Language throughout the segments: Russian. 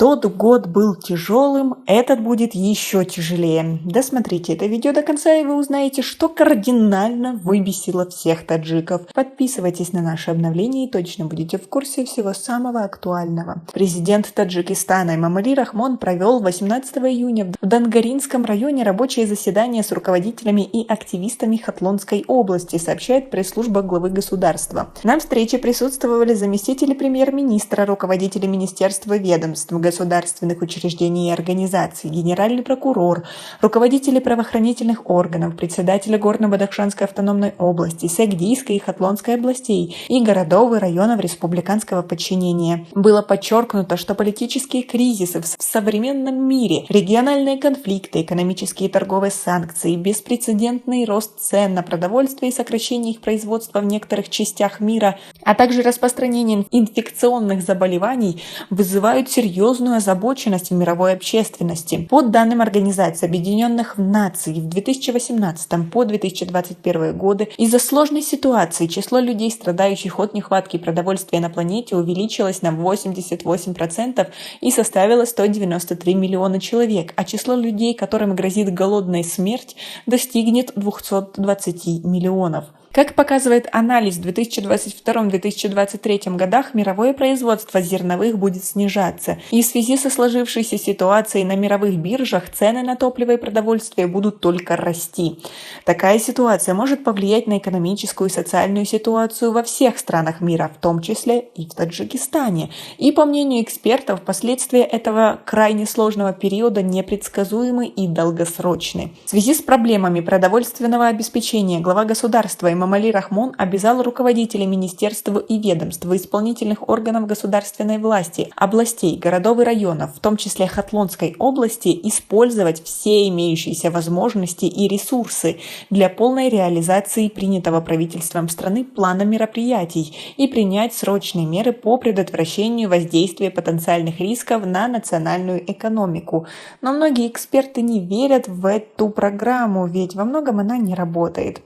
Тот год был тяжелым, этот будет еще тяжелее. Досмотрите это видео до конца, и вы узнаете, что кардинально выбесило всех таджиков. Подписывайтесь на наши обновления и точно будете в курсе всего самого актуального. Президент Таджикистана Эмомали Рахмон провел 18 июня в Дангаринском районе рабочее заседание с руководителями и активистами Хатлонской области, сообщает пресс-служба главы государства. На встрече присутствовали заместители премьер-министра, руководители министерства, ведомств, государственных учреждений и организаций, генеральный прокурор, руководители правоохранительных органов, председатели Горно-Бадахшанской автономной области, Сагдийской и Хатлонской областей и городов и районов республиканского подчинения. Было подчеркнуто, что политические кризисы в современном мире, региональные конфликты, экономические и торговые санкции, беспрецедентный рост цен на продовольствие и сокращение их производства в некоторых частях мира, а также распространение инфекционных заболеваний вызывают серьезную озабоченность в мировой общественности. По данным Организации Объединенных Наций, в 2018 по 2021 годы из-за сложной ситуации число людей, страдающих от нехватки продовольствия на планете, увеличилось на 88% и составило 193 миллиона человек, а число людей, которым грозит голодная смерть, достигнет 220 миллионов. Как показывает анализ, в 2022-2023 годах мировое производство зерновых будет снижаться, и в связи со сложившейся ситуацией на мировых биржах цены на топливо и продовольствие будут только расти. Такая ситуация может повлиять на экономическую и социальную ситуацию во всех странах мира, в том числе и в Таджикистане. И по мнению экспертов, последствия этого крайне сложного периода непредсказуемы и долгосрочны. В связи с проблемами продовольственного обеспечения глава государства Эмомали Рахмон обязал руководителей министерств и ведомств, исполнительных органов государственной власти, областей, городов и районов, в том числе Хатлонской области, использовать все имеющиеся возможности и ресурсы для полной реализации принятого правительством страны плана мероприятий и принять срочные меры по предотвращению воздействия потенциальных рисков на национальную экономику. Но многие эксперты не верят в эту программу, ведь во многом она не работает.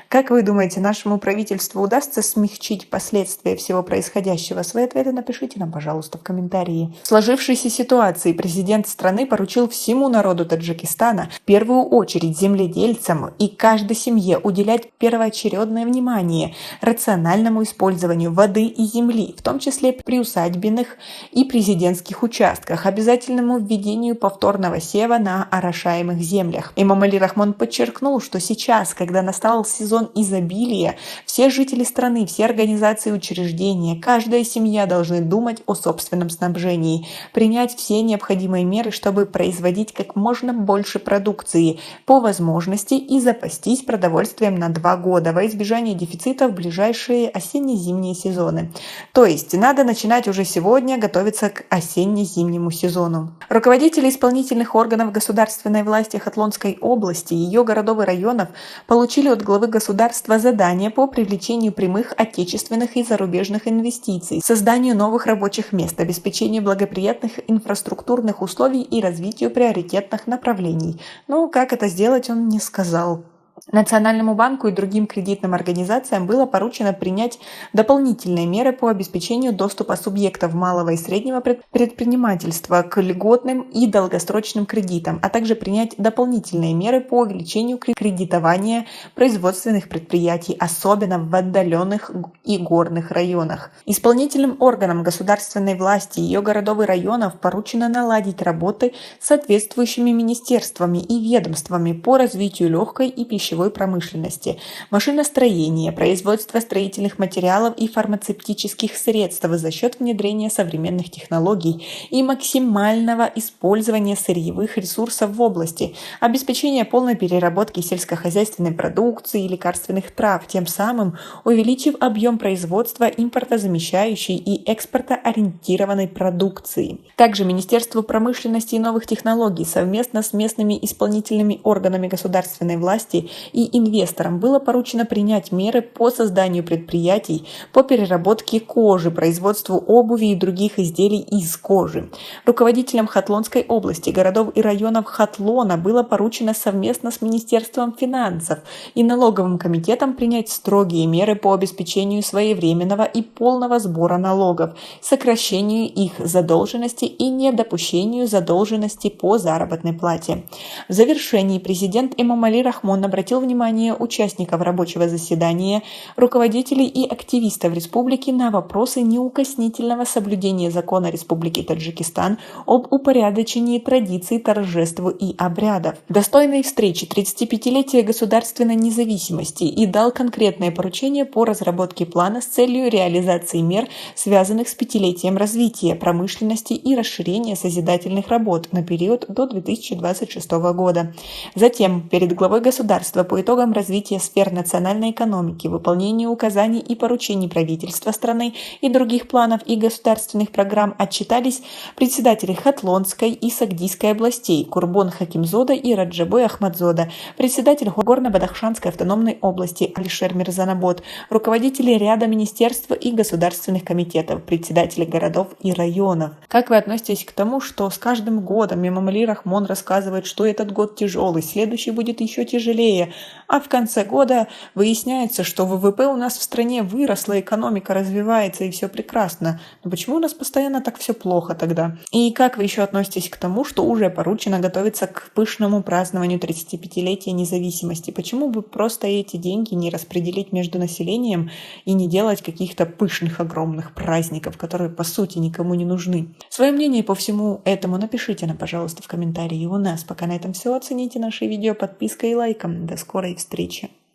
Как вы думаете, нашему правительству удастся смягчить последствия всего происходящего? Свои ответы напишите нам, пожалуйста, в комментарии. В сложившейся ситуации президент страны поручил всему народу Таджикистана, в первую очередь земледельцам и каждой семье, уделять первоочередное внимание рациональному использованию воды и земли, в том числе при усадебных и президентских участках, обязательному введению повторного сева на орошаемых землях. Эмомали Рахмон подчеркнул, что сейчас, когда настал сезон изобилия, все жители страны, все организации и учреждения, каждая семья должны думать о собственном снабжении, принять все необходимые меры, чтобы производить как можно больше продукции по возможности и запастись продовольствием на 2 года во избежание дефицита в ближайшие осенне-зимние сезоны. То есть надо начинать уже сегодня готовиться к осенне-зимнему сезону. Руководители исполнительных органов государственной власти Хатлонской области, ее городов и районов получили от главы государства задания по привлечению прямых отечественных и зарубежных инвестиций, созданию новых рабочих мест, обеспечению благоприятных инфраструктурных условий и развитию приоритетных направлений. Но как это сделать, он не сказал. Национальному банку и другим кредитным организациям было поручено принять дополнительные меры по обеспечению доступа субъектов малого и среднего предпринимательства к льготным и долгосрочным кредитам, а также принять дополнительные меры по увеличению кредитования производственных предприятий, особенно в отдаленных и горных районах. Исполнительным органам государственной власти, ее городов и районов поручено наладить работы с соответствующими министерствами и ведомствами по развитию легкой и пищевой промышленности, машиностроения, производства строительных материалов и фармацевтических средств за счет внедрения современных технологий и максимального использования сырьевых ресурсов в области, обеспечения полной переработки сельскохозяйственной продукции и лекарственных трав, тем самым увеличив объем производства импортозамещающей и экспортоориентированной продукции. Также Министерству промышленности и новых технологий совместно с местными исполнительными органами государственной власти и инвесторам было поручено принять меры по созданию предприятий по переработке кожи, производству обуви и других изделий из кожи. Руководителям Хатлонской области, городов и районов Хатлона было поручено совместно с Министерством финансов и налоговым комитетом принять строгие меры по обеспечению своевременного и полного сбора налогов, сокращению их задолженности и недопущению задолженности по заработной плате. В завершении президент Эмомали Рахмон обратил внимание участников рабочего заседания, руководителей и активистов республики на вопросы неукоснительного соблюдения закона Республики Таджикистан об упорядочении традиций, торжеств и обрядов, достойной встречи 35-летия государственной независимости, и дал конкретные поручения по разработке плана с целью реализации мер, связанных с пятилетием развития промышленности и расширения созидательных работ на период до 2026 года. Затем перед главой государства по итогам развития сфер национальной экономики, выполнению указаний и поручений правительства страны и других планов и государственных программ отчитались председатели Хатлонской и Сагдийской областей Курбон Хакимзода и Раджабой Ахмадзода, председатель Горно-Бадахшанской автономной области Алишер Мирзанабот, руководители ряда министерств и государственных комитетов, председатели городов и районов. Как вы относитесь к тому, что с каждым годом Эмомали Рахмон рассказывает, что этот год тяжелый, следующий будет еще тяжелее, а в конце года выясняется, что ВВП у нас в стране выросло, экономика развивается и все прекрасно. Но почему у нас постоянно так все плохо тогда? И как вы еще относитесь к тому, что уже поручено готовиться к пышному празднованию 35-летия независимости? Почему бы просто эти деньги не распределить между населением и не делать каких-то пышных огромных праздников, которые по сути никому не нужны? Свое мнение по всему этому напишите нам, пожалуйста, в комментарии у нас. Пока на этом все. Оцените наши видео подпиской и лайком. До скорой встречи!